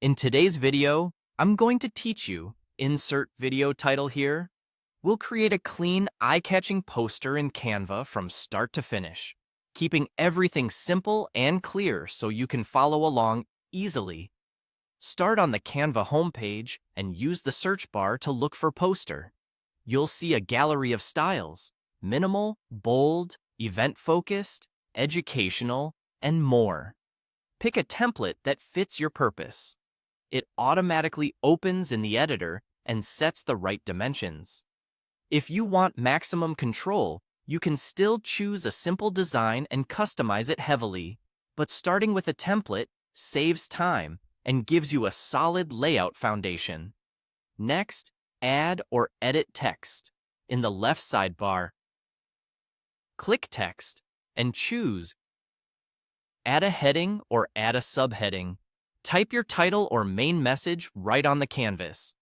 In today's video, I'm going to teach you, insert video title here. We'll create a clean, eye-catching poster in Canva from start to finish, keeping everything simple and clear so you can follow along easily. Start on the Canva homepage and use the search bar to look for poster. You'll see a gallery of styles: minimal, bold, event-focused, educational, and more. Pick a template that fits your purpose. It automatically opens in the editor and sets the right dimensions. If you want maximum control, you can still choose a simple design and customize it heavily, but starting with a template saves time and gives you a solid layout foundation. Next, add or edit text. In the left sidebar, click Text and choose Add a heading or add a subheading. Type your title or main message right on the canvas.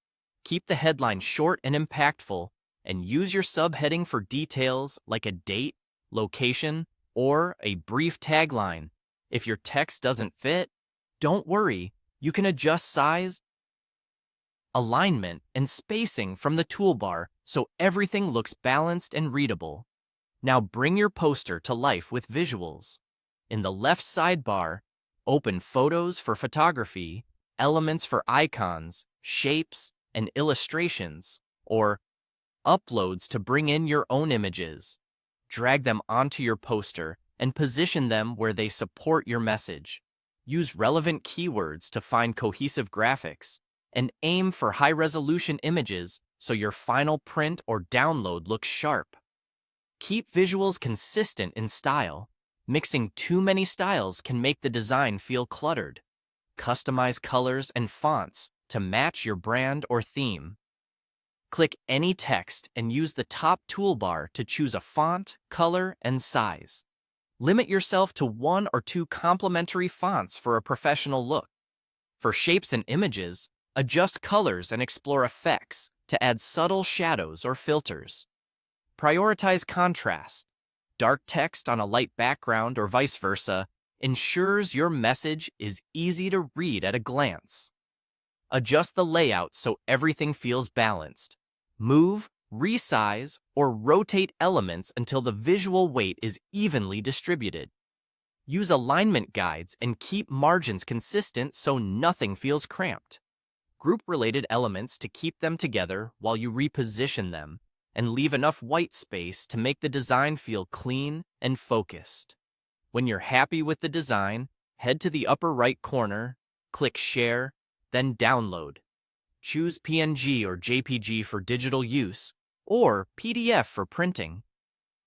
Keep the headline short and impactful, and use your subheading for details like a date, location, or a brief tagline. If your text doesn't fit, don't worry, you can adjust size, alignment, and spacing from the toolbar so everything looks balanced and readable. Now bring your poster to life with visuals. In the left sidebar, open Photos for photography, Elements for icons, shapes, and illustrations, or Uploads to bring in your own images. Drag them onto your poster and position them where they support your message. Use relevant keywords to find cohesive graphics, and aim for high-resolution images so your final print or download looks sharp. Keep visuals consistent in style. Mixing too many styles can make the design feel cluttered. Customize colors and fonts to match your brand or theme. Click any text and use the top toolbar to choose a font, color, and size. Limit yourself to 1 or 2 complementary fonts for a professional look. For shapes and images, adjust colors and explore effects to add subtle shadows or filters. Prioritize contrast. Dark text on a light background or vice versa ensures your message is easy to read at a glance. Adjust the layout so everything feels balanced. Move, resize, or rotate elements until the visual weight is evenly distributed. Use alignment guides and keep margins consistent so nothing feels cramped. Group related elements to keep them together while you reposition them, and leave enough white space to make the design feel clean and focused. When you're happy with the design, head to the upper right corner, click Share, then Download. Choose PNG or JPG for digital use, or PDF for printing.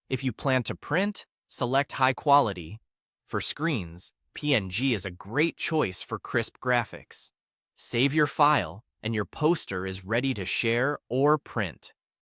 If you plan to print, select High Quality. For screens, PNG is a great choice for crisp graphics. Save your file, and your poster is ready to share or print.